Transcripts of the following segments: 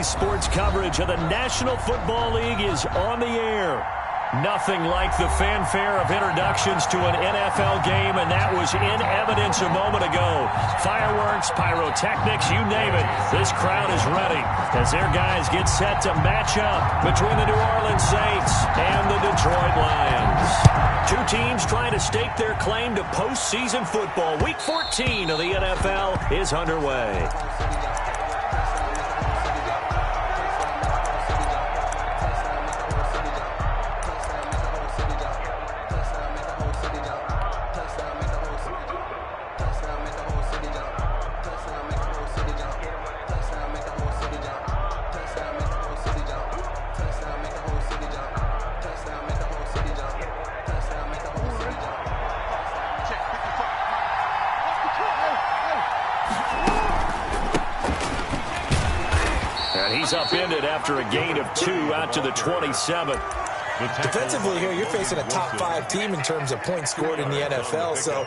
Today's sports coverage of the National Football League is on the air. Nothing like the fanfare of introductions to an NFL game, and that was in evidence a moment ago. Fireworks, pyrotechnics, you name it. This crowd is ready as their guys get set to match up between the New Orleans Saints and the Detroit Lions. Two teams trying to stake their claim to postseason football. Week 14 of the NFL is underway. He's upended after a gain of 2 out to the 27. Defensively here, you're facing a top 5 team in terms of points scored in the NFL. So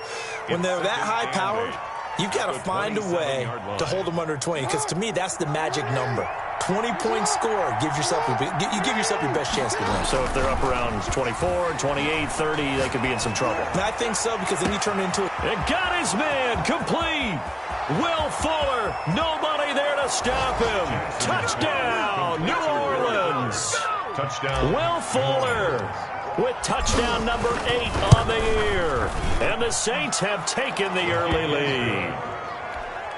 when they're that high-powered, you've got to find a way to hold them under 20. Because to me, that's the magic number. 20 points scored, you give yourself your best chance to win. So if they're up around 24, 28, 30, they could be in some trouble. And I think so, because then you turn it into it. Got his man complete. Will Fuller, nobody there to stop him. Touchdown, New Orleans. Touchdown. Will Fuller with touchdown number 8 on the year. And the Saints have taken the early lead.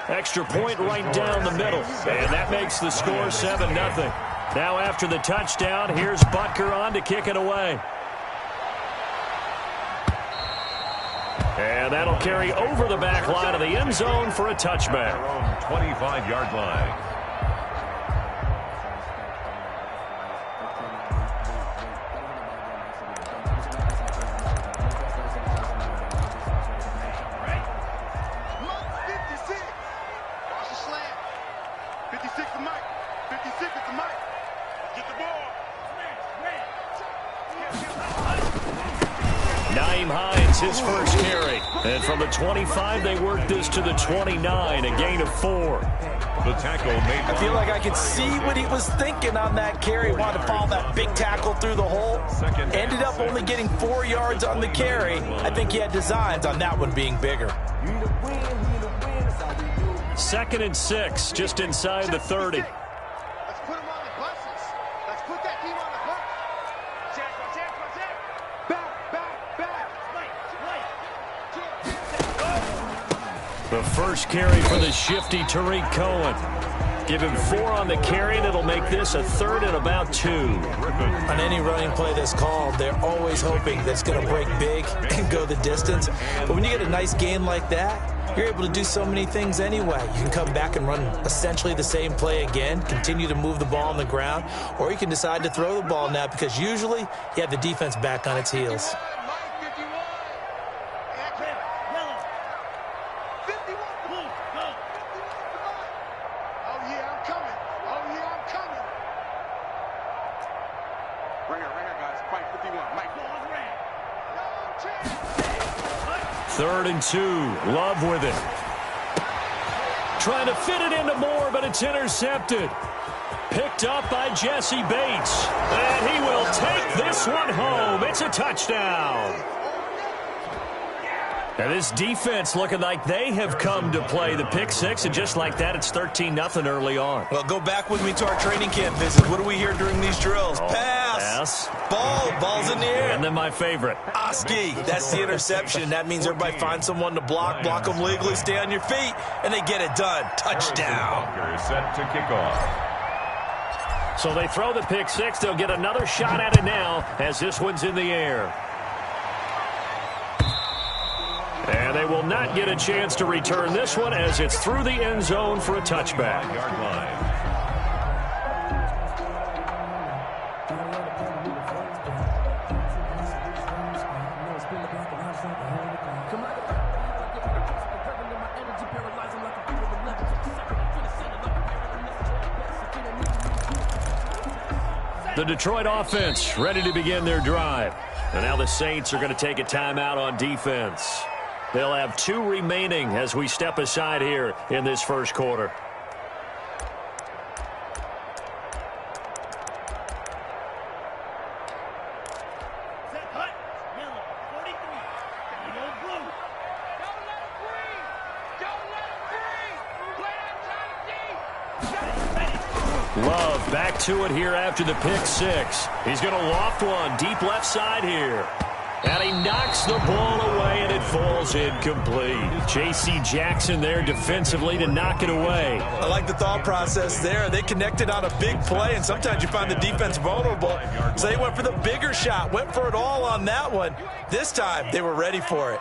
Extra point right down the middle. And that makes the score 7-0. Now after the touchdown, here's Butker on to kick it away. And that'll carry over the back line of the end zone for a touchback. 25-yard line. His first carry. And from the 25, they work this to the 29, a gain of 4. The tackle made. I feel like I could see what he was thinking on that carry. Wanted to follow that big tackle through the hole. Ended up only getting 4 yards on the carry. I think he had designs on that one being bigger. 2nd and 6, just inside the 30. The first carry for the shifty Tariq Cohen. Give him 4 on the carry, and it'll make this a 3rd and about 2. On any running play that's called, they're always hoping that it's going to break big and go the distance. But when you get a nice gain like that, you're able to do so many things anyway. You can come back and run essentially the same play again, continue to move the ball on the ground, or you can decide to throw the ball now because usually you have the defense back on its heels. Third and 2. Love with it. Trying to fit it into Moore, but it's intercepted. Picked up by Jesse Bates. And he will take this one home. It's a touchdown. And this defense looking like they have come to play. The pick 6, and just like that, it's 13-0 early on. Well, go back with me to our training camp visit. What do we hear during these drills? Pass. Ball's in the air. And then my favorite. Oski. That's the interception. That means everybody finds someone to block them legally, stay on your feet, and they get it done. Touchdown. Walker set to kick off. So they throw the pick 6. They'll get another shot at it now as this one's in the air. And they will not get a chance to return this one as it's through the end zone for a touchback. Yard line. The Detroit offense ready to begin their drive. And now the Saints are going to take a timeout on defense. They'll have 2 remaining as we step aside here in this first quarter. Love back to it here after the pick six. He's going to loft one deep left side here. And he knocks the ball away, and it falls incomplete. J.C. Jackson there defensively to knock it away. I like the thought process there. They connected on a big play, and sometimes you find the defense vulnerable. So they went for the bigger shot, went for it all on that one. This time, they were ready for it.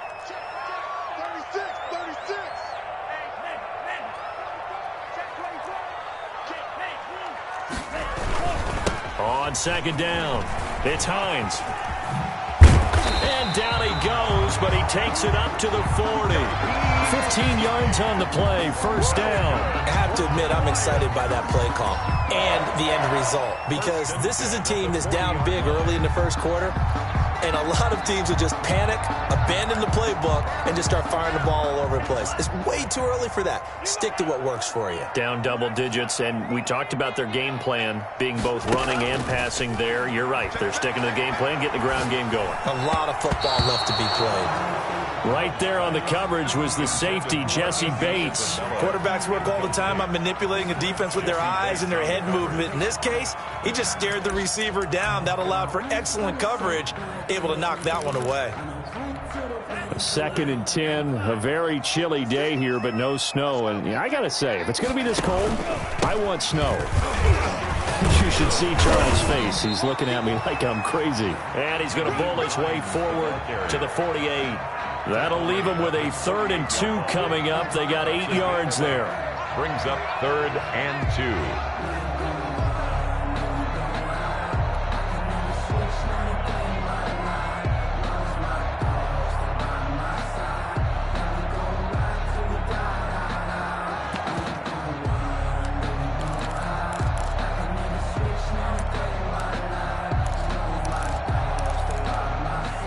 On second down, it's Hines. And down he goes, but he takes it up to the 40. 15 yards on the play, first down. I have to admit, I'm excited by that play call and the end result, because this is a team that's down big early in the first quarter, and a lot of teams will just panic, abandon the playbook, and just start firing the ball all over the place. It's way too early for that. Stick to what works for you. Down double digits, and we talked about their game plan being both running and passing there. You're right. They're sticking to the game plan, getting the ground game going. A lot of football left to be played. Right there on the coverage was the safety, Jesse Bates. Quarterbacks work all the time on manipulating a defense with their eyes and their head movement. In this case, he just stared the receiver down. That allowed for excellent coverage, able to knock that one away. 2nd and 10, a very chilly day here, but no snow. And I got to say, if it's going to be this cold, I want snow. You should see Charles' face. He's looking at me like I'm crazy. And he's going to bull his way forward to the 48. That'll leave him with a 3rd and 2 coming up. They got 8 yards there. Brings up 3rd and 2.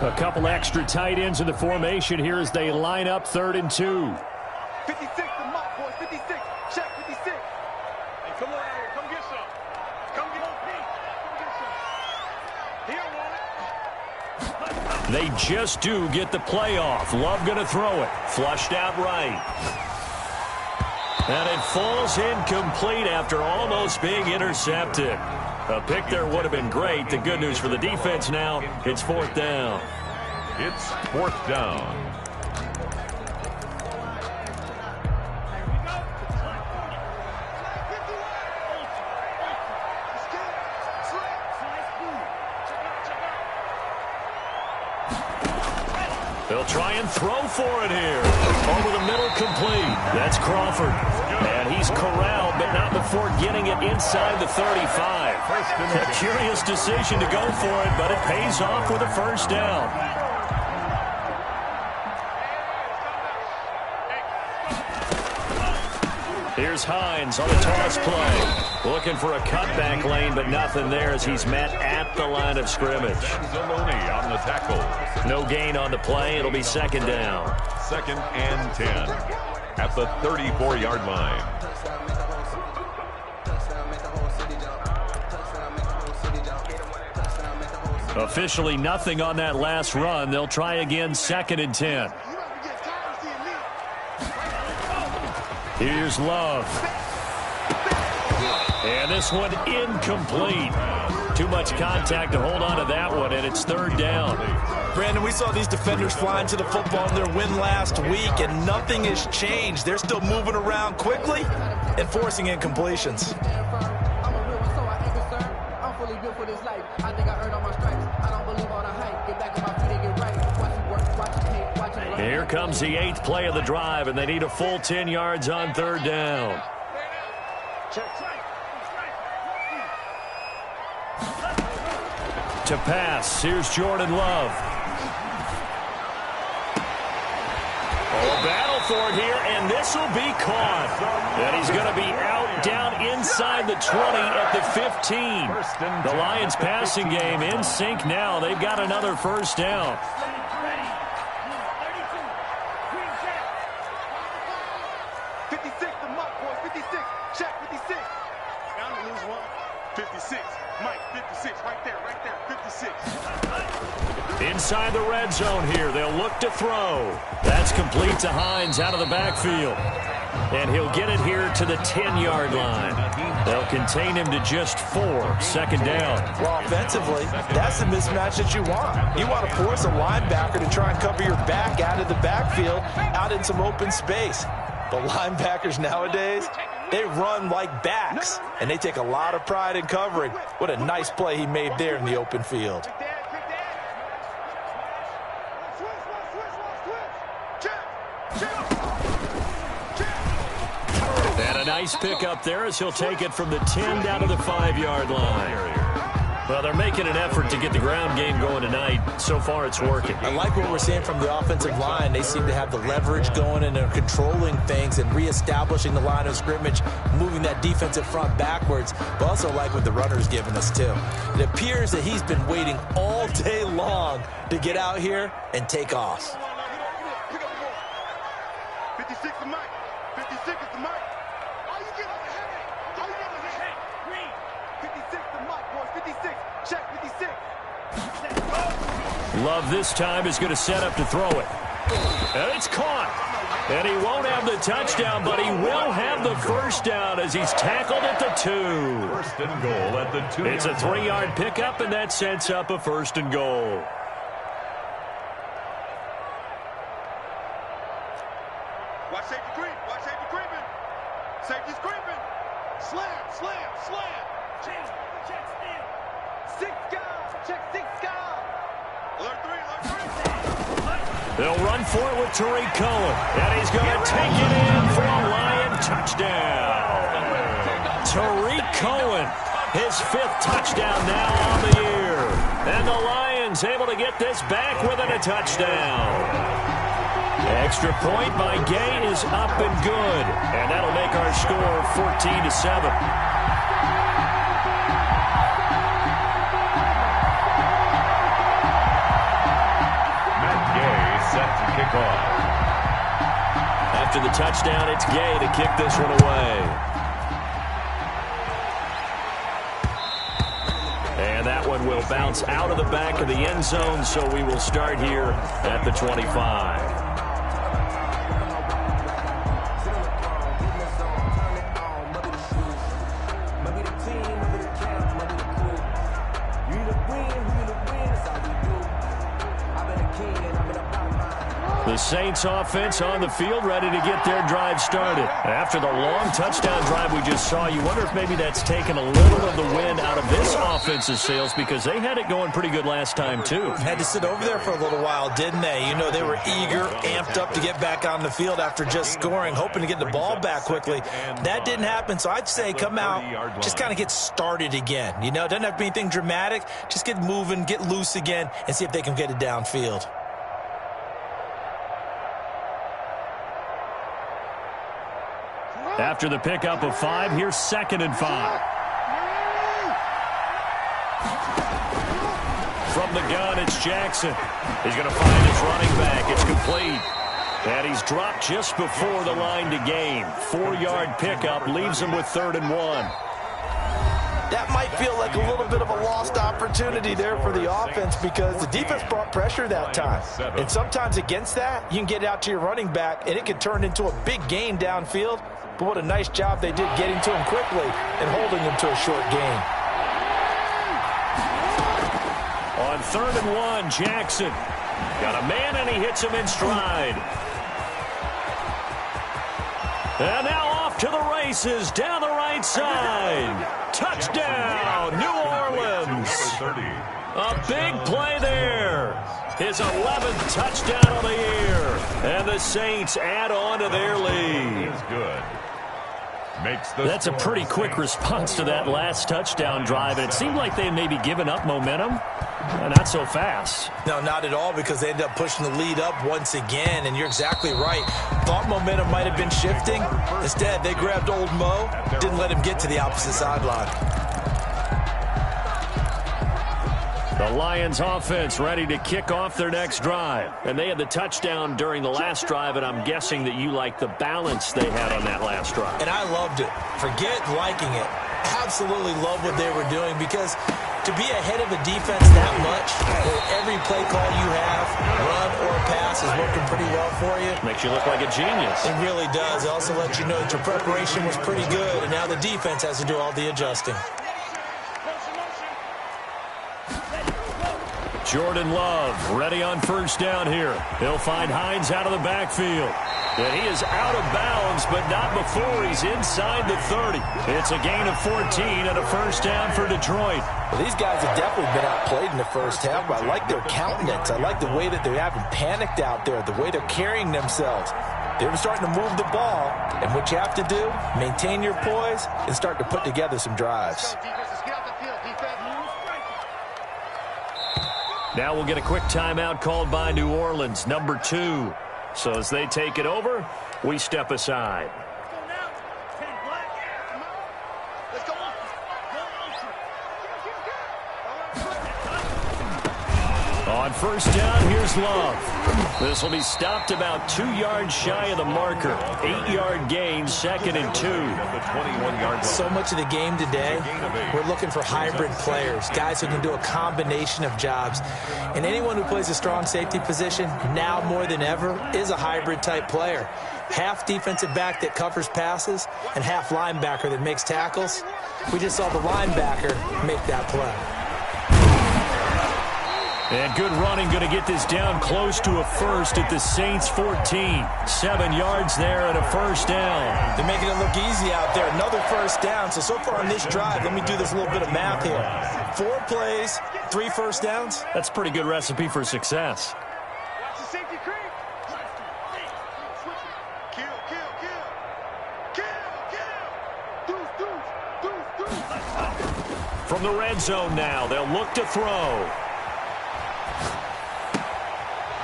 A couple extra tight ends in the formation here as they line up 3rd and 2. 56, the mark, boys. 56. Check 56. Hey, come on out here. Come get some. Come get some. He don't want it. They just do get the playoff. Love going to throw it. Flushed out right. And it falls incomplete after almost being intercepted. A pick there would have been great. The good news for the defense now, it's 4th down. It's 4th down. They'll try and throw for it here. Over the middle, complete. That's Crawford. And he's corralled, but not before getting it inside the 35. A curious decision to go for it, but it pays off with a first down. Here's Hines on the toss play. Looking for a cutback lane, but nothing there as he's met at the line of scrimmage. Zaloni on the tackle. No gain on the play. It'll be 2nd down. 2nd and 10 at the 34-yard line. Officially nothing on that last run. They'll try again, 2nd and 10. Here's Love. And this one incomplete. Too much contact to hold on to that one, and it's 3rd down. Brandon, we saw these defenders flying to the football in their win last week, and nothing has changed. They're still moving around quickly and forcing incompletions. Here comes the 8th play of the drive, and they need a full 10 yards on 3rd down. To pass, here's Jordan Love. Oh, battle for it here, and this will be caught. And he's going to be out down inside the 20 at the 15. The Lions passing game in sync now. They've got another first down. inside the red zone here. They'll look to throw. That's complete to Hines out of the backfield. And he'll get it here to the 10-yard line. They'll contain him to just 4, second down. Well, offensively, that's the mismatch that you want. You want to force a linebacker to try and cover your back out of the backfield, out in some open space. The linebackers nowadays, they run like backs, and they take a lot of pride in covering. What a nice play he made there in the open field. And a nice pickup there as he'll take it from the 10 down to the 5-yard line. Well, they're making an effort to get the ground game going tonight. So far, it's working. I like what we're seeing from the offensive line. They seem to have the leverage going and are controlling things and reestablishing the line of scrimmage, moving that defensive front backwards. But also like what the runner's giving us, too. It appears that he's been waiting all day long to get out here and take off. 56 is Mike. 56 is the Mike. All you get on the head. All you get on the head. 56 the Mike, boys. 56. Check 56. Love this time is going to set up to throw it. And it's caught. And he won't have the touchdown, but he will have the first down as he's tackled at the 2. First and goal at the 2. It's a 3-yard pickup, and that sets up a first and goal. Watch safety creep. Watch safety creeping. Safety's creeping. Slam, slam, slam. Check still. 6 guys. Check 6 guys. Alert 3, alert 3. They'll run for it with Tariq Cohen. And he's going to take it in for a Lion touchdown. Tariq Cohen, his 5th touchdown now on the year. And the Lions able to get this back within a touchdown. Extra point by Gay is up and good. And that'll make our score 14-7. Kick off. After the touchdown, it's Gay to kick this one away. And that one will bounce out of the back of the end zone, so we will start here at the 25. The Saints offense on the field, ready to get their drive started. After the long touchdown drive we just saw, you wonder if maybe that's taken a little of the wind out of this offense's sails, because they had it going pretty good last time, too. Had to sit over there for a little while, didn't they? You know, they were eager, amped up to get back on the field after just scoring, hoping to get the ball back quickly. That didn't happen, so I'd say come out, just kind of get started again. You know, it doesn't have to be anything dramatic. Just get moving, get loose again, and see if they can get it downfield. After the pickup of 5, here's 2nd and 5. From the gun, it's Jackson. He's going to find his running back. It's complete. And he's dropped just before the line to gain. 4-yard pickup leaves him with 3rd and 1. That might feel like a little bit of a lost opportunity there for the offense, because the defense brought pressure that time. And sometimes against that, you can get out to your running back, and it can turn into a big gain downfield. But what a nice job they did getting to him quickly and holding him to a short gain. On 3rd and 1, Jackson got a man, and he hits him in stride. And now off to the races down the right side. Touchdown, New Orleans. A big play there. His 11th touchdown of the year. And the Saints add on to their lead. Good. That's a pretty quick response to that last touchdown drive, and it seemed like they may be giving up momentum. Not so fast. No, not at all, because they ended up pushing the lead up once again, and you're exactly right. Thought momentum might have been shifting. Instead, they grabbed old Mo, didn't let him get to the opposite sideline. The Lions offense ready to kick off their next drive. And they had the touchdown during the last drive, and I'm guessing that you like the balance they had on that last drive. And I loved it. Forget liking it. Absolutely love what they were doing, because To be ahead of a defense that much, where every play call you have, run or pass, is working pretty well for you. Makes you look like a genius. It really does. It also lets you know that your preparation was pretty good, and now the defense has to do all the adjusting. Jordan Love ready on first down here. He'll find Hines out of the backfield. And he is out of bounds, but not before he's inside the 30. It's a gain of 14 and a first down for Detroit. Well, these guys have definitely been outplayed in the first half, but I like their countenance. I like the way that they haven't panicked out there, the way they're carrying themselves. They're starting to move the ball, and what you have to do, maintain your poise and start to put together some drives. Now we'll get a quick timeout called by New Orleans, number 2. So as they take it over, we step aside. On first down, here's Love. This will be stopped about 2 yards shy of the marker. 8-yard gain, 2nd and 2. So much of the game today, we're looking for hybrid players, guys who can do a combination of jobs. And anyone who plays a strong safety position, now more than ever, is a hybrid type player. Half defensive back that covers passes and half linebacker that makes tackles. We just saw the linebacker make that play. And good running, going to get this down close to a first at the Saints 14. 7 yards there and a first down. They're making it look easy out there. Another first down. So far on this drive, let me do this little bit of math here. 4 plays, 3 first downs. That's a pretty good recipe for success. From the red zone now, they'll look to throw.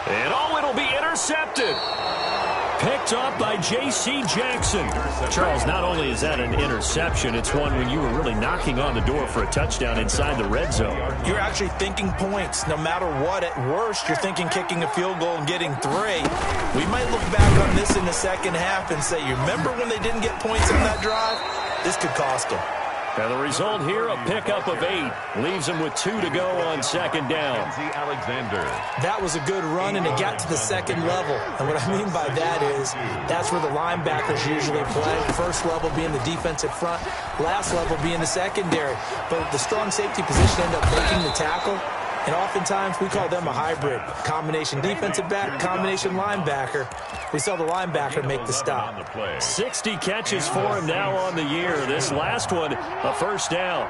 And it'll be intercepted. Picked up by J.C. Jackson. Charles, not only is that an interception, it's one when you were really knocking on the door for a touchdown inside the red zone. You're actually thinking points. No matter what, at worst, you're thinking kicking a field goal and getting 3. We might look back on this in the second half and say, you remember when they didn't get points on that drive? This could cost them. And the result here, a pickup of 8. Leaves them with 2 to go on second down. That was a good run, and it got to the second level. And what I mean by that is that's where the linebackers usually play. First level being the defensive front, last level being the secondary. But the strong safety position ended up making the tackle. And oftentimes we call them a hybrid. Combination defensive back, combination linebacker. We saw the linebacker make the stop. 60 catches for him now on the year. This last one, a first down.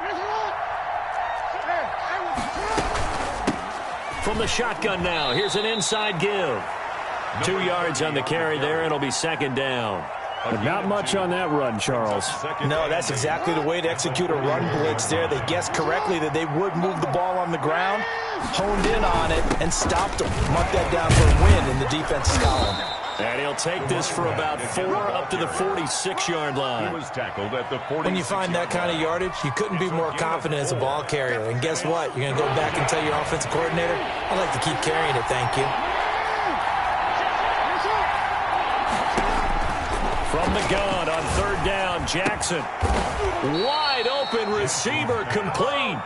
From the shotgun now, here's an inside give. 2 yards on the carry there, and it'll be second down. But not much on that run, Charles. No, that's exactly the way to execute a run blitz there. They guessed correctly that they would move the ball on the ground, honed in on it, and stopped them. Mark that down for a win in the defense's column. And he'll take this for about 4 up to the 46-yard line. When you find that kind of yardage, you couldn't be more confident as a ball carrier. And guess what? You're going to go back and tell your offensive coordinator, I'd like to keep carrying it, thank you. From the gun on third down, Jackson. Wide open receiver, complete.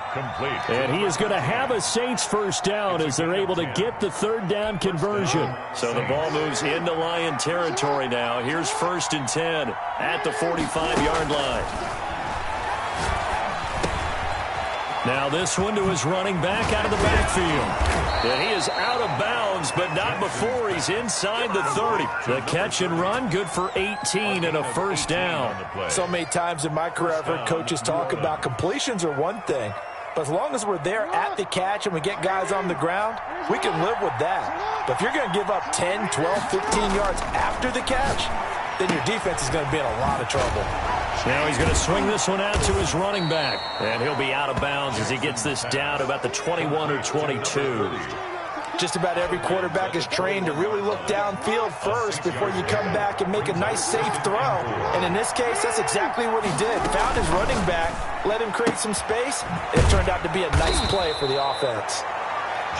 And he is going to have a Saints first down as they're able to get the third down conversion. So the ball moves into Lion territory now. Here's 1st and 10 at the 45-yard line. Now this one to his running back out of the backfield. And he is out of bounds, but not before he's inside the 30. The catch and run, good for 18 and a first down. So many times in my career, I've heard coaches talk about completions are one thing. But as long as we're there at the catch and we get guys on the ground, we can live with that. But if you're going to give up 10, 12, 15 yards after the catch, then your defense is going to be in a lot of trouble. Now he's going to swing this one out to his running back. And he'll be out of bounds as he gets this down about the 21 or 22. Just about every quarterback is trained to really look downfield first before you come back and make a nice, safe throw. And in this case, that's exactly what he did. Found his running back, let him create some space. It turned out to be a nice play for the offense.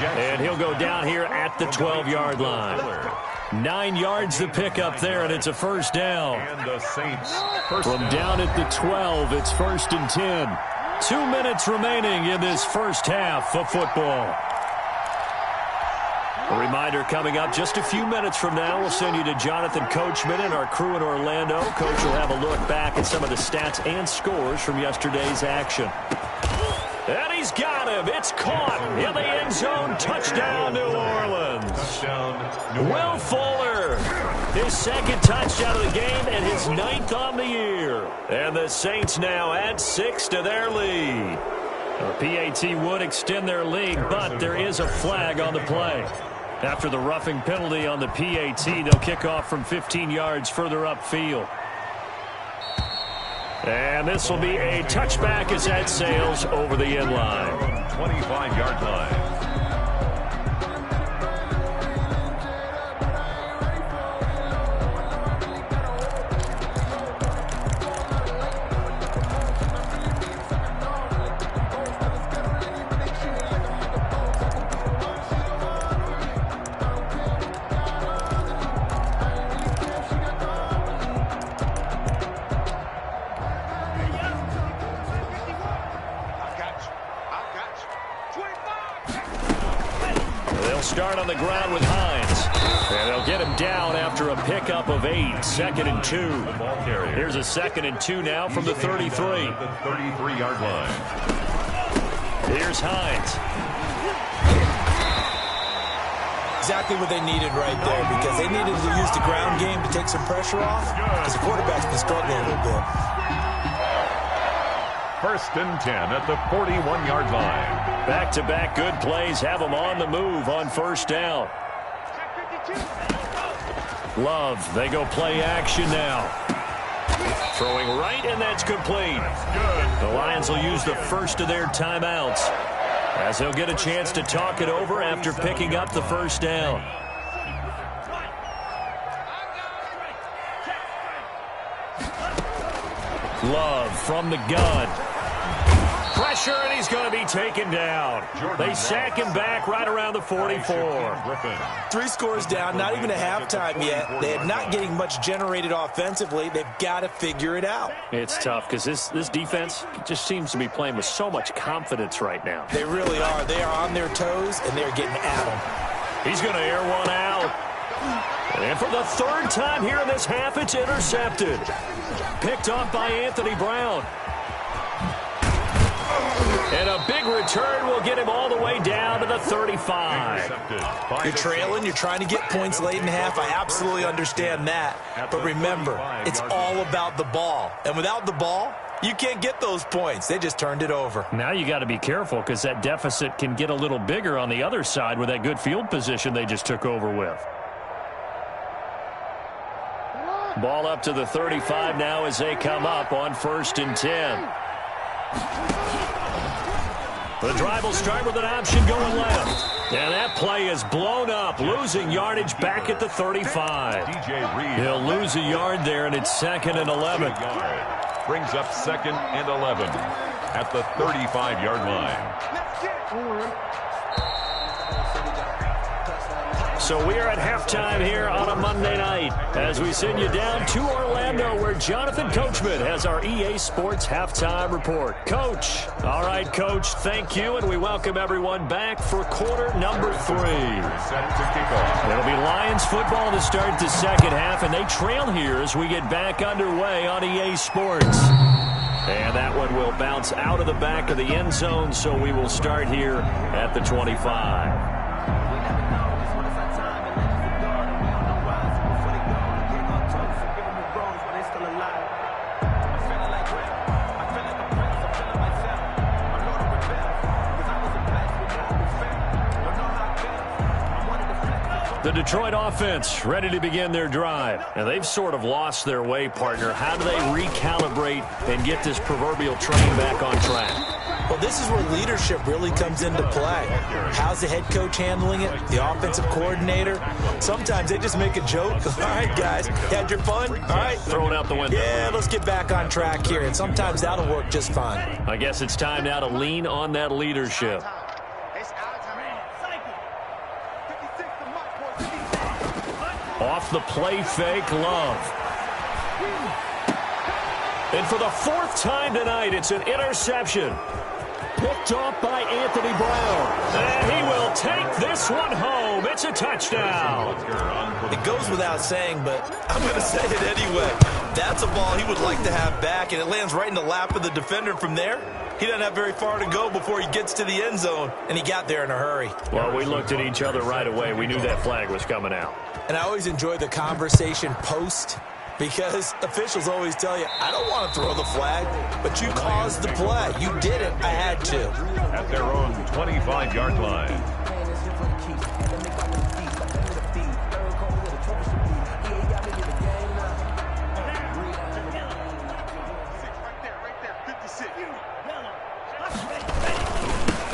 And he'll go down here at the 12-yard line. 9 yards to pick up there, and it's a first down. From down at the 12, it's 1st and 10. 2 minutes remaining in this first half of football. A reminder coming up just a few minutes from now. We'll send you to Jonathan Coachman and our crew in Orlando. Coach will have a look back at some of the stats and scores from yesterday's action. And he's got him. It's caught in the end zone. Touchdown, New Orleans. Will Fuller, his second touchdown of the game and his 9th on the year. And the Saints now add 6 to their lead. The PAT would extend their lead, but there is a flag on the play. After the roughing penalty on the PAT, they'll kick off from 15 yards further upfield. And this will be a touchback as that sails over the end line. 25-yard line. Start on the ground with Hines. And they'll get him down after a pickup of 8. 2nd and 2. Here's a 2nd and 2 now from the 33. The 33-yard line. Here's Hines. Exactly what they needed right there, because they needed to use the ground game to take some pressure off, because the quarterback's been struggling a little bit. 1st and 10 at the 41-yard line. Back-to-back good plays have them on the move on 1st down. Love, they go play action now. Throwing right, and that's complete. The Lions will use the first of their timeouts, as they'll get a chance to talk it over after picking up the 1st down. Love from the gun. Pressure, and he's going to be taken down. They sack him back right around the 44. 3 scores down, not even a halftime yet. They're not getting much generated offensively. They've got to figure it out. It's tough because this defense just seems to be playing with so much confidence right now. They really are. They are on their toes, and they're getting at them. He's going to air one out. And for the 3rd time here in this half, it's intercepted. Picked off by Anthony Brown. And a big return will get him all the way down to the 35. You're trailing. You're trying to get points late in half. I absolutely understand that. But remember, it's all about the ball. And without the ball, you can't get those points. They just turned it over. Now you got to be careful because that deficit can get a little bigger on the other side with that good field position they just took over with. Ball up to the 35 now as they come up on 1st and 10. The drive will start with an option going left. And that play is blown up, losing yardage back at the 35. He'll lose a yard there, and it's 2nd and 11. Brings up 2nd and 11 at the 35-yard line. So we are at halftime here on a Monday night as we send you down to Orlando where Jonathan Coachman has our EA Sports Halftime Report. Coach. All right, Coach, thank you, and we welcome everyone back for quarter number 3. It'll be Lions football to start the 2nd half, and they trail here as we get back underway on EA Sports. And that one will bounce out of the back of the end zone, so we will start here at the 25. The Detroit offense ready to begin their drive. And they've sort of lost their way, partner. How do they recalibrate and get this proverbial train back on track? Well, this is where leadership really comes into play. How's the head coach handling it? The offensive coordinator? Sometimes they just make a joke. All right, guys, had your fun? All right. Throw it out the window. Yeah, let's get back on track here. And sometimes that'll work just fine. I guess it's time now to lean on that leadership. Off the play fake, Love. And for the fourth time tonight, it's an interception. Picked off by Anthony Brown. And he will take this one home. It's a touchdown. It goes without saying, but I'm going to say it anyway. That's a ball he would like to have back, and it lands right in the lap of the defender from there. He doesn't have very far to go before he gets to the end zone, and he got there in a hurry. Well, we looked at each other right away. We knew that flag was coming out. And I always enjoy the conversation post, because officials always tell you, I don't want to throw the flag, but you caused the play. You did it. I had to. At their own 25-yard line.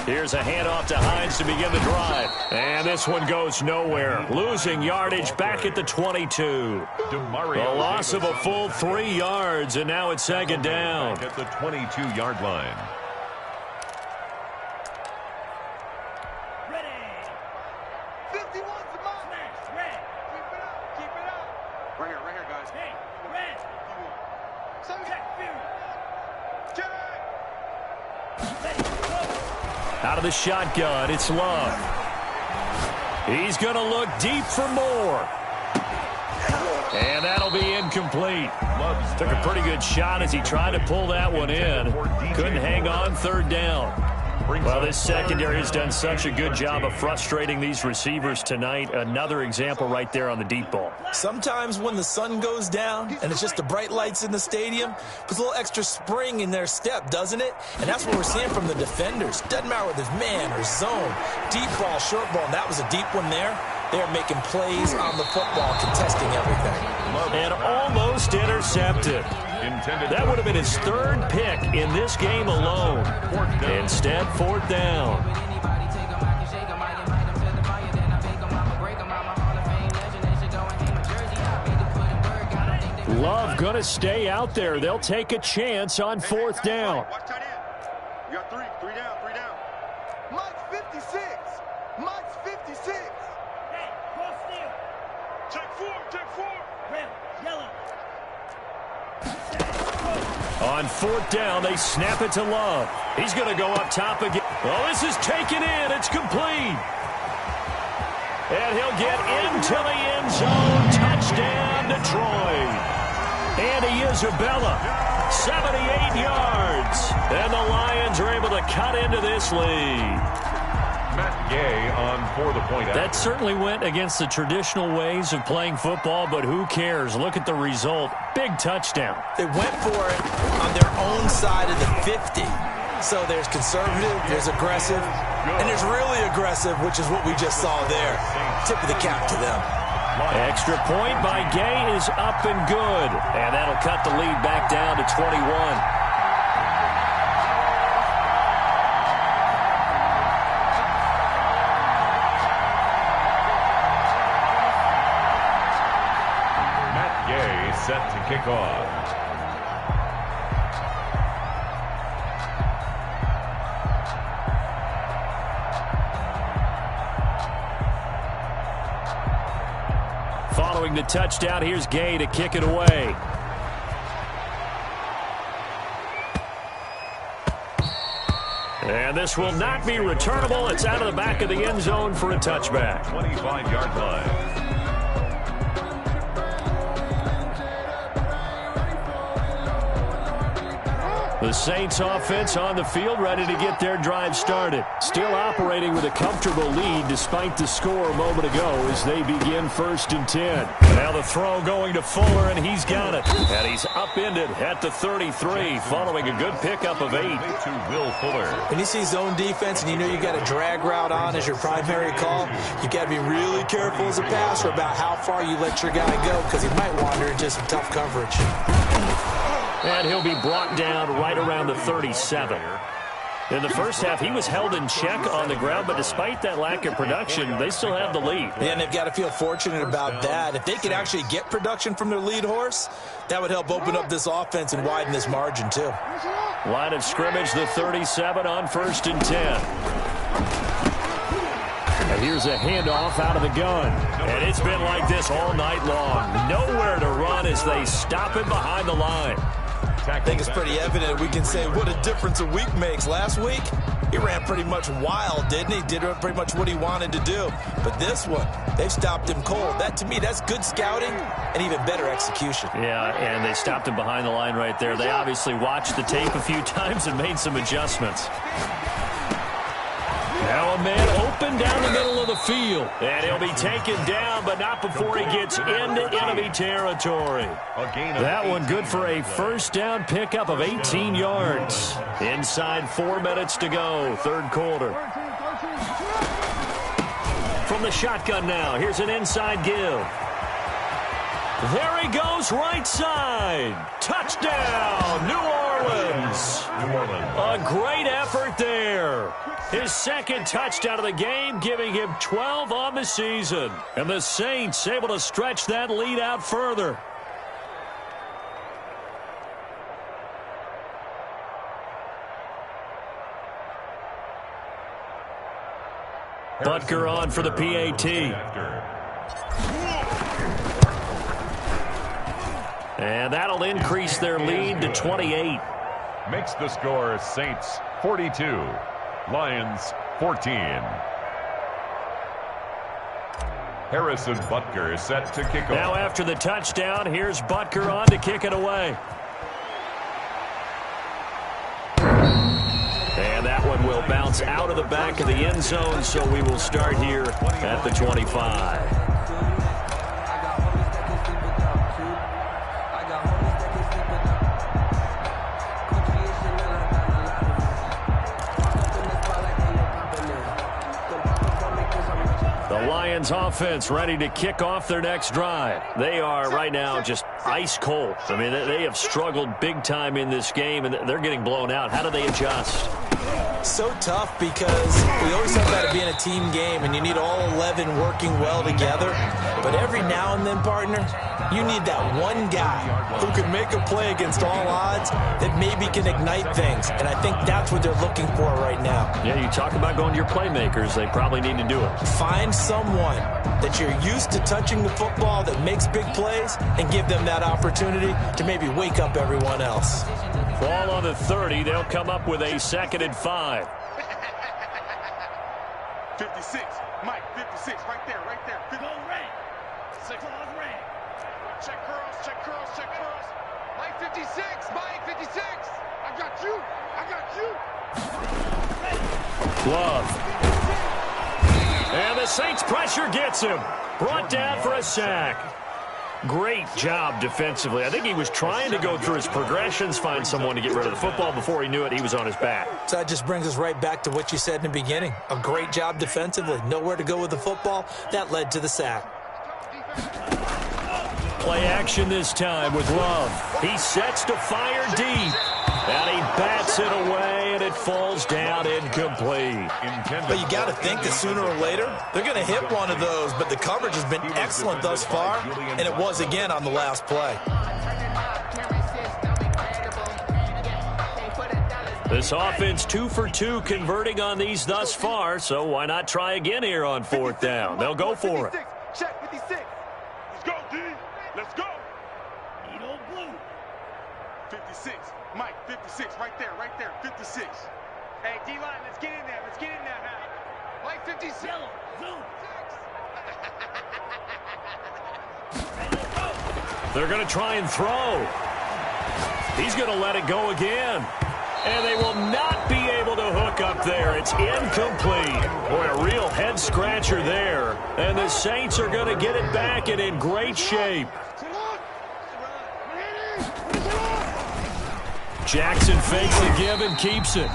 Here's a handoff to Hines to begin the drive. And this one goes nowhere. Losing yardage back at the 22. A loss of a full 3 yards, and now it's second down. At the 22-yard line. Ready. 51's the mark. Red. Keep it up. Keep it up. Right here, guys. Hey, red. Check, view. Check. Out of the shotgun, it's Love. He's going to look deep for more. And that'll be incomplete. Took a pretty good shot as he tried to pull that one in. Couldn't hang on, third down. Well, this secondary has done such a good job of frustrating these receivers tonight. Another example right there on the deep ball. Sometimes when the sun goes down and it's just the bright lights in the stadium, puts a little extra spring in their step, doesn't it? And that's what we're seeing from the defenders. Doesn't matter whether it's man or zone, deep ball, short ball, and that was a deep one there. They're making plays on the football, contesting everything. And almost intercepted. That would have been his third pick in this game alone. Instead, fourth down. Love going to stay out there. They'll take a chance on fourth down. Watch tight end. You got three down. Mike's 56. Mike's 56. Hey, cross steal. Check four. Red, yellow. On fourth down, they snap it to Love. He's going to go up top again. Oh, this is taken in. It's complete. And he'll get into the end zone. Touchdown, Detroit. Andy Isabella, 78 yards. And the Lions are able to cut into this lead. Matt Gay on for the point. That certainly went against the traditional ways of playing football, but who cares? Look at the result. Big touchdown. They went for it on their own side of the 50. So there's conservative, there's aggressive, and there's really aggressive, which is what we just saw there. Tip of the cap to them. Extra point by Gay is up and good. And that'll cut the lead back down to 21. Set to kick off. Following the touchdown, here's Gay to kick it away. And this will not be returnable. It's out of the back of the end zone for a touchback. 25-yard line. The Saints offense on the field, ready to get their drive started. Still operating with a comfortable lead despite the score a moment ago as they begin 1st and 10. Now the throw going to Fuller, and he's got it. And he's upended at the 33 following a good pickup of 8. To Will Fuller. When you see zone defense and you know you got a drag route on as your primary call, you got to be really careful as a passer about how far you let your guy go because he might wander into some tough coverage. And he'll be brought down right around the 37. In the first half, he was held in check on the ground, but despite that lack of production, they still have the lead. And they've got to feel fortunate about that. If they could actually get production from their lead horse, that would help open up this offense and widen this margin, too. Line of scrimmage, the 37 on 1st and 10. And here's a handoff out of the gun. And it's been like this all night long. Nowhere to run as they stop him behind the line. I think it's pretty evident we can say what a difference a week makes. Last week, he ran pretty much wild, didn't he? Did pretty much what he wanted to do. But this one, they've stopped him cold. That, to me, that's good scouting and even better execution. Yeah, and they stopped him behind the line right there. They obviously watched the tape a few times and made some adjustments. Now a man open down the middle of the field. And he'll be taken down, but not before he gets into enemy territory. That one good for a first down pickup of 18 yards. Inside 4 minutes to go, third quarter. From the shotgun now, here's an inside give. There he goes, right side. Touchdown, New Orleans. A great effort there. His second touchdown of the game, giving him 12 on the season. And the Saints able to stretch that lead out further. Butker on for the PAT. And that'll increase their lead to 28. Makes the score Saints 42, Lions 14. Harrison Butker is set to kick off. Now after the touchdown, here's Butker on to kick it away. And that one will bounce out of the back of the end zone, so we will start here at the 25. Lions offense ready to kick off their next drive. They are right now just ice cold. I mean, they have struggled big time in this game, and they're getting blown out. How do they adjust? So tough because we always talk about it being a team game, and you need all 11 working well together. But every now and then, partner, you need that one guy who can make a play against all odds that maybe can ignite things. And I think that's what they're looking for right now. Yeah, you talk about going to your playmakers. They probably need to do it. Find someone that you're used to touching the football that makes big plays and give them that opportunity to maybe wake up everyone else. Ball on the 30. They'll come up with a 2nd and 5. 56. Mike, 56. Right there, right there. Go ring. 6 on ring. Check curls, check curls, check curls. Mike, 56. Mike, 56. I got you. I got you. Love. And the Saints pressure gets him. Brought down for a sack. Great job defensively. I think he was trying to go through his progressions, find someone to get rid of the football. Before he knew it, he was on his back. So that just brings us right back to what you said in the beginning. A great job defensively. Nowhere to go with the football. That led to the sack. Play action this time with Love. He sets to fire deep. And he bats it away, and it falls down incomplete. But you got to think that sooner or later, they're going to hit one of those. But the coverage has been excellent thus far, and it was again on the last play. This offense 2 for 2 converting on these thus far, so why not try again here on 4th down? They'll go for it. Check 56. Let's go, D. Let's go. Eat old blue. 56. Mike, 56. Right there, 56. Hey, D-line, let's get in there. Let's get in there now. Mike, 56. Yellow. Zoom. They're going to try and throw. He's going to let it go again. And they will not be able to hook up there. It's incomplete. Boy, a real head-scratcher there. And the Saints are going to get it back and in great shape. Jackson fakes the give and keeps it.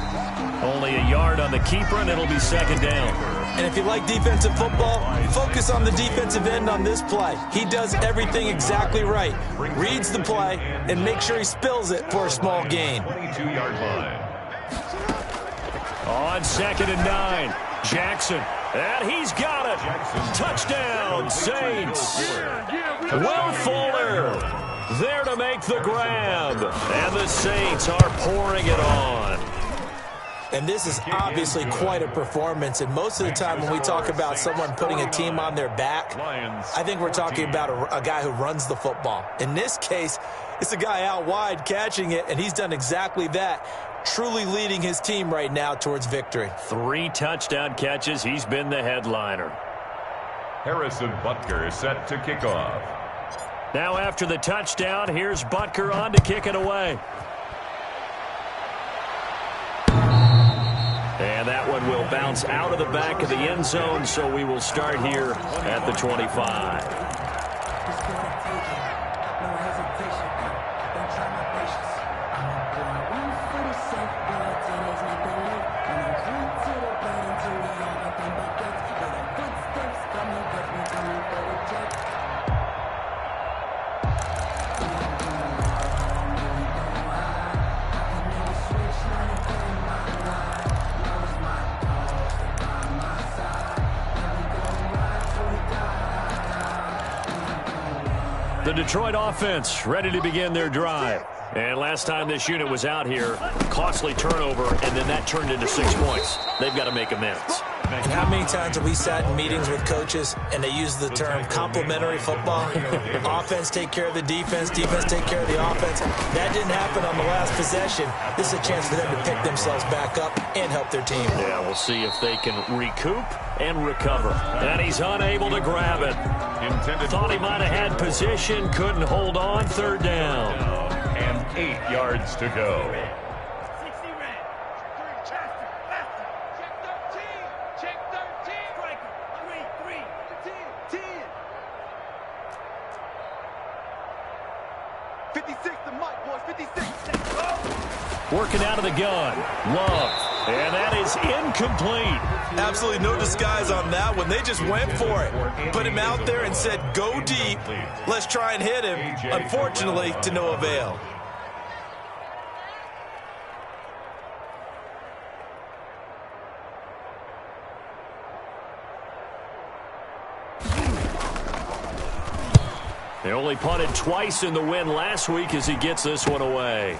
Only a yard on the keeper, and it'll be 2nd down. And if you like defensive football, focus on the defensive end on this play. He does everything exactly right. Reads the play and make sure he spills it for a small gain. 22-yard line. On 2nd and 9, Jackson. And he's got it. Touchdown, Saints. Will Fuller there to make the grab. And the Saints are pouring it on. And this is obviously quite a performance. And most of the time when we talk about someone putting a team on their back, I think we're talking about a guy who runs the football. In this case, It's a guy out wide catching it, and he's done exactly that, truly leading his team right now towards victory. 3 touchdown catches. He's been the headliner. Harrison Butker set to kick off. Now after the touchdown, here's Butker on to kick it away. And that one will bounce out of the back of the end zone, so we will start here at the 25. The Detroit offense ready to begin their drive. And last time this unit was out here, costly turnover, and then that turned into 6 points. They've got to make amends. How many times have we sat in meetings with coaches and they use the term complementary football? Offense take care of the defense, defense take care of the offense. That didn't happen on the last possession. This is a chance for them to pick themselves back up and help their team. Yeah, we'll see if they can recoup and recover. And he's unable to grab it. Thought he might have had position, couldn't hold on. 3rd down. And 8 yards to go. Working out of the gun. Love. And that is incomplete. Absolutely no disguise on that one. They just went for it. Put him out there and said, go deep. Let's try and hit him. Unfortunately, to no avail. They only punted twice in the win last week as he gets this one away.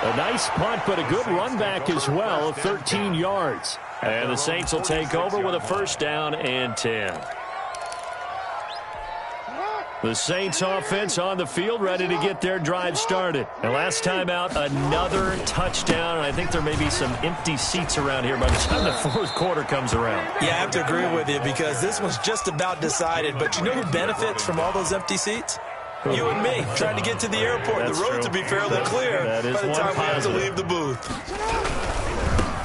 A nice punt, but a good run back as well of 13 yards. And the Saints will take over with a 1st down and 10. The Saints offense on the field ready to get their drive started. And last time out, another touchdown. And I think there may be some empty seats around here by the time the 4th quarter comes around. Yeah, I have to agree with you because this one's just about decided. But you know who benefits from all those empty seats? You and me, trying to get to the airport. That's the road true. to be fairly clear by the time we have to positive. leave the booth.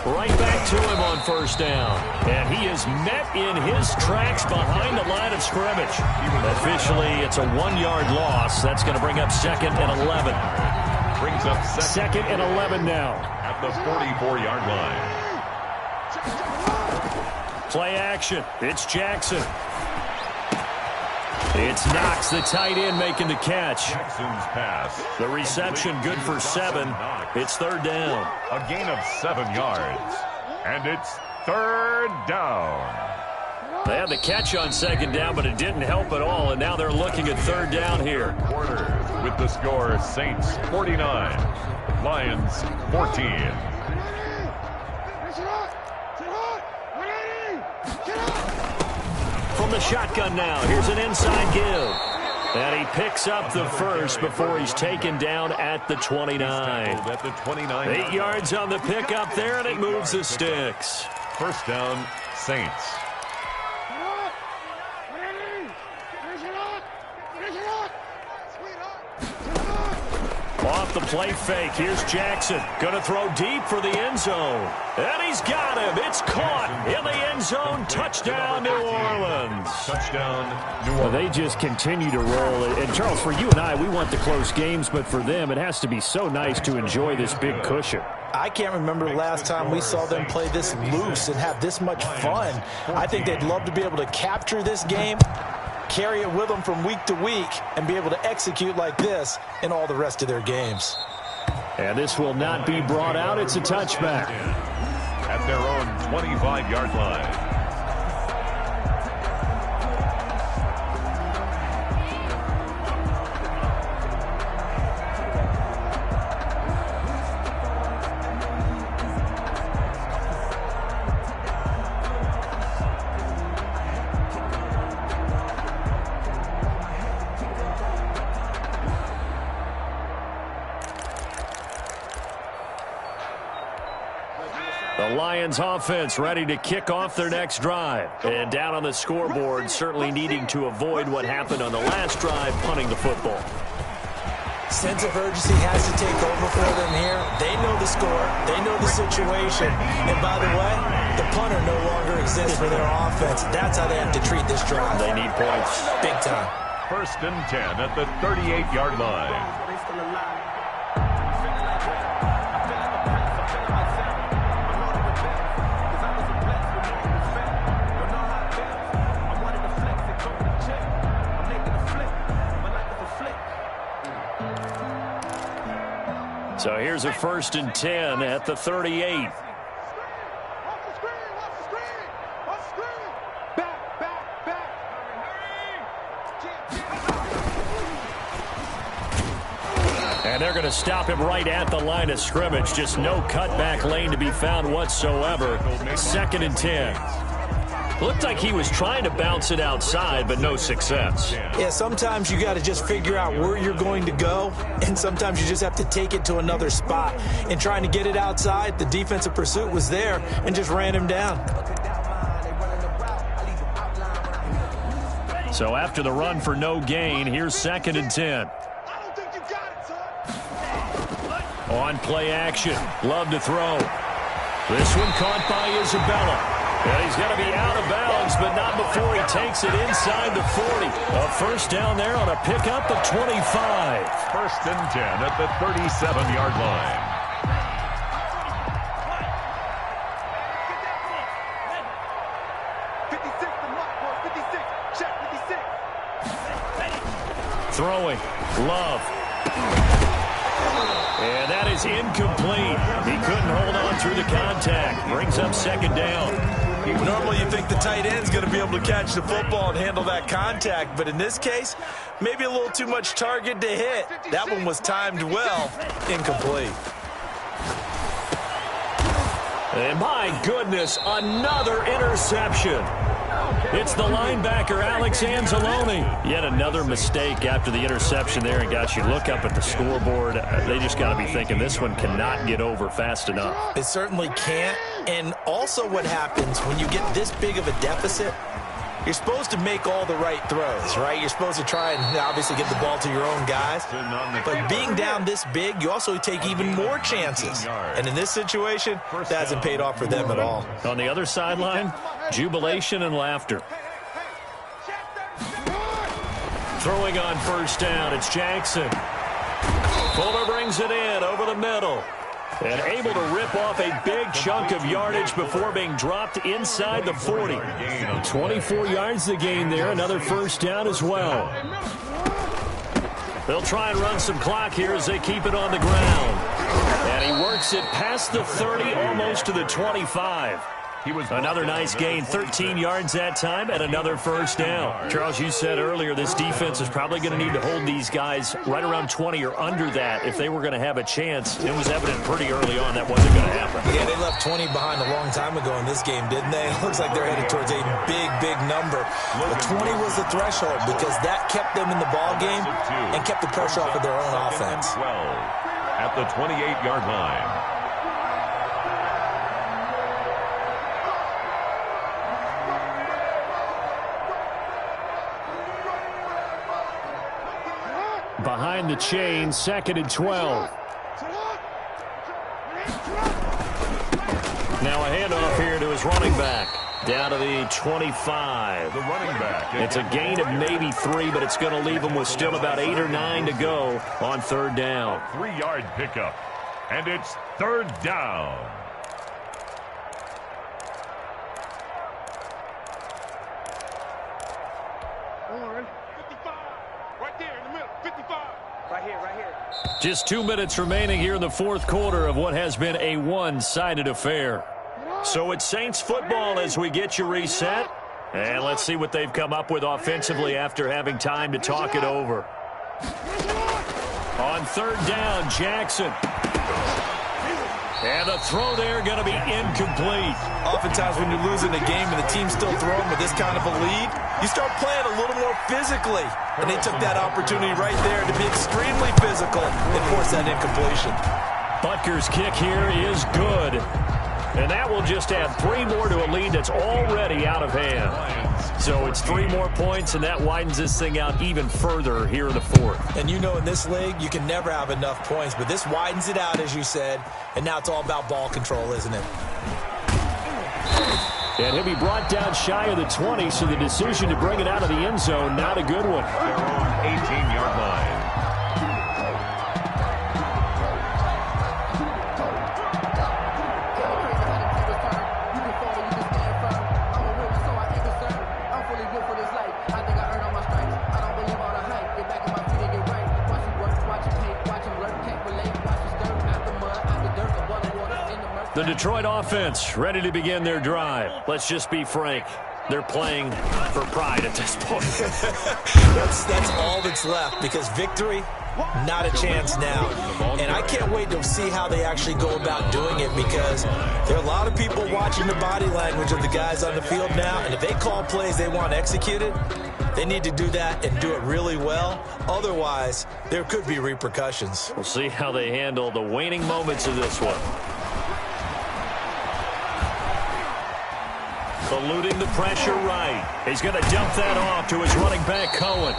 Right back to him on 1st down. And he is met in his tracks behind the line of scrimmage. Officially, it's a 1-yard loss. That's going to bring up 2nd and 11. Brings up 2nd and 11 now. at the 44-yard line. Play action. It's Jackson. It's Knox, the tight end, making the catch. Jackson's pass. The reception good for 7. It's 3rd down. A gain of 7 yards. And it's 3rd down. They had the catch on 2nd down, but it didn't help at all, and now they're looking at 3rd down here. Quarter with the score, Saints 49, Lions 14. From the shotgun now, here's an inside give. And he picks up the 1st before he's taken down at the 29. At the 29. 8 yards on the pickup there, and it moves the sticks. 1st down, Saints. Off the play fake, here's Jackson. Going to throw deep for the end zone. And he's got him. It's caught in the end zone. Touchdown, New Orleans. Touchdown, New Well, Orleans. they just continue to roll. And, Charles, for you and I, we want the close games, but for them, it has to be so nice to enjoy this big cushion. I can't remember the last time we saw them play this loose and have this much fun. I think they'd love to be able to capture this game, carry it with them from week to week, and be able to execute like this in all the rest of their games. And this will not be brought out. It's a touchback. At their own 25-yard line. Lions offense ready to kick off their next drive. And down on the scoreboard, certainly needing to avoid what happened on the last drive, punting the football. Sense of urgency has to take over for them here. They know the score. They know the situation. And by the way, the punter no longer exists for their offense. That's how they have to treat this drive. They need points. Big time. 1st and 10 at the 38-yard line. So here's a 1st and 10 at the 38. And they're going to stop him right at the line of scrimmage. Just no cutback lane to be found whatsoever. 2nd and 10. Looked like he was trying to bounce it outside, but no success. Yeah, sometimes you got to just figure out where you're going to go, and sometimes you just have to take it to another spot. And trying to get it outside, the defensive pursuit was there and just ran him down. So after the run for no gain, here's 2nd and 10. On play action. Love to throw. This one caught by Isabella. And he's going to be out of bounds, but not before he takes it inside the 40. A 1st down there on a pickup of 25. 1st and 10 at the 37-yard line. Throwing. Love. And that is incomplete. He couldn't hold on through the contact. Brings up 2nd down. Normally you think the tight end's going to be able to catch the football and handle that contact, but in this case, maybe a little too much target to hit. That one was timed well. Incomplete. And my goodness, another interception. It's the linebacker, Alex Anzalone. Yet another mistake after the interception there. And, gosh, you look up at the scoreboard, they just got to be thinking this one cannot get over fast enough. It certainly can't. And also what happens when you get this big of a deficit, you're supposed to make all the right throws, right? You're supposed to try and obviously get the ball to your own guys. But being down this big, you also take even more chances. And in this situation, that hasn't paid off for them at all. On the other sideline, jubilation and laughter. Throwing on 1st down, it's Jackson. Fuller brings it in over the middle. And able to rip off a big chunk of yardage before being dropped inside the 40. 24 yards to gain there. Another 1st down as well. They'll try and run some clock here as they keep it on the ground. And he works it past the 30, almost to the 25. Another nice gain, 13 yards that time, and another 1st down. Charles, you said earlier this defense is probably going to need to hold these guys right around 20 or under that if they were going to have a chance. It was evident pretty early on that wasn't going to happen. Yeah, they left 20 behind a long time ago in this game, didn't they? It looks like they're headed towards a big, big number. But 20 was the threshold because that kept them in the ball game and kept the pressure off of their own offense. 12 at the 28-yard line. Behind the chain, 2nd and 12. Now a handoff here to his running back. Down to the 25. The running back. It's a gain of maybe 3, but it's going to leave him with still about 8 or 9 to go on 3rd down. 3-yard pickup. And it's 3rd down. Just 2 minutes remaining here in the 4th quarter of what has been a one-sided affair. So it's Saints football as we get you reset. And let's see what they've come up with offensively after having time to talk it over. On 3rd down, Jackson. And the throw there going to be incomplete. Oftentimes when you're losing a game and the team's still throwing with this kind of a lead, you start playing a little more physically. And they took that opportunity right there to be extremely physical and force that incompletion. Butker's kick here is good. And that will just add 3 more to a lead that's already out of hand. So it's 3 more points, and that widens this thing out even further here in the 4th. And you know in this league, you can never have enough points, but this widens it out, as you said, and now it's all about ball control, isn't it? And he'll be brought down shy of the 20, so the decision to bring it out of the end zone, not a good one. Their own 18-yard line. The Detroit offense ready to begin their drive. Let's just be frank. They're playing for pride at this point. That's all that's left, because victory, not a chance now. And I can't wait to see how they actually go about doing it, because there are a lot of people watching the body language of the guys on the field now, and if they call plays they want executed, they need to do that and do it really well. Otherwise, there could be repercussions. We'll see how they handle the waning moments of this one. Eluding the pressure right. He's going to dump that off to his running back, Cohen.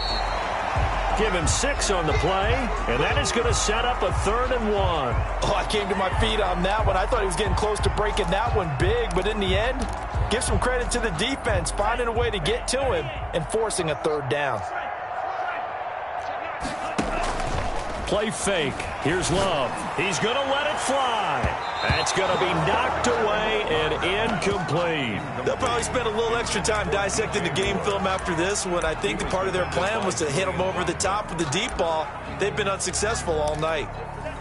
Give him 6 on the play, and that is going to set up a 3rd and 1. Oh, I came to my feet on that one. I thought he was getting close to breaking that one big, but in the end, give some credit to the defense, finding a way to get to him and forcing a 3rd down. Play fake. Here's Love. He's going to let it fly. That's going to be knocked away and incomplete. They'll probably spend a little extra time dissecting the game film after this one. I think the part of their plan was to hit them over the top with the deep ball. They've been unsuccessful all night.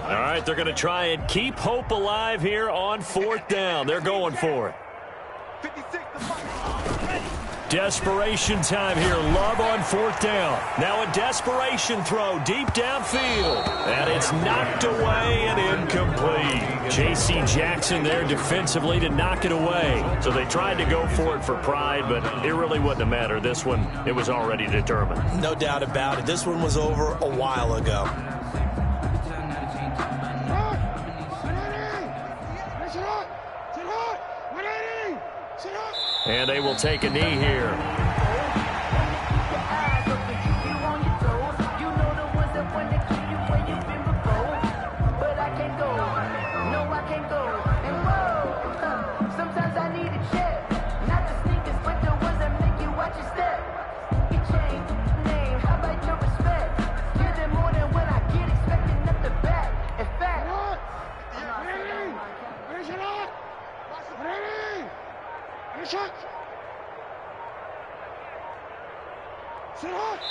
All right, they're going to try and keep hope alive here on 4th down. They're going for it. 56. Desperation time here. Love on 4th down. Now a desperation throw deep downfield. And it's knocked away and incomplete. J.C. Jackson there defensively to knock it away. So they tried to go for it for pride, but it really wouldn't have mattered. This one, it was already determined. No doubt about it. This one was over a while ago. And they will take a knee here.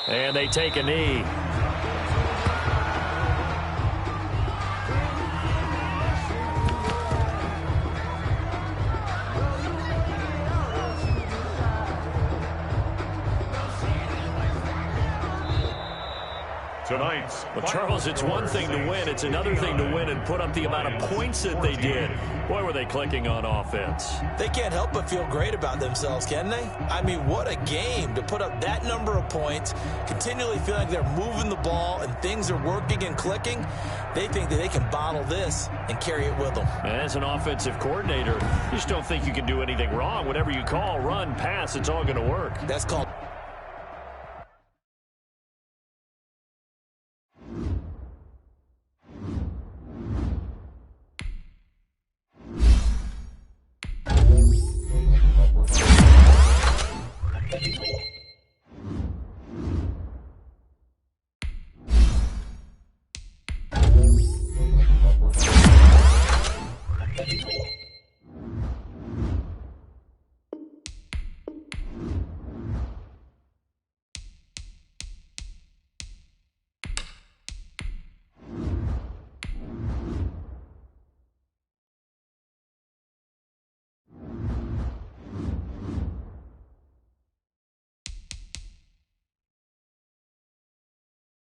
And they take a knee. Tonight's Well, Charles, it's one thing to win. It's another thing to win and put up the amount of points that they did. Boy, were they clicking on offense. They can't help but feel great about themselves, can they? I mean, what a game to put up that number of points, continually feel like they're moving the ball and things are working and clicking. They think that they can bottle this and carry it with them. And as an offensive coordinator, you just don't think you can do anything wrong. Whatever you call, run, pass, it's all going to work. That's called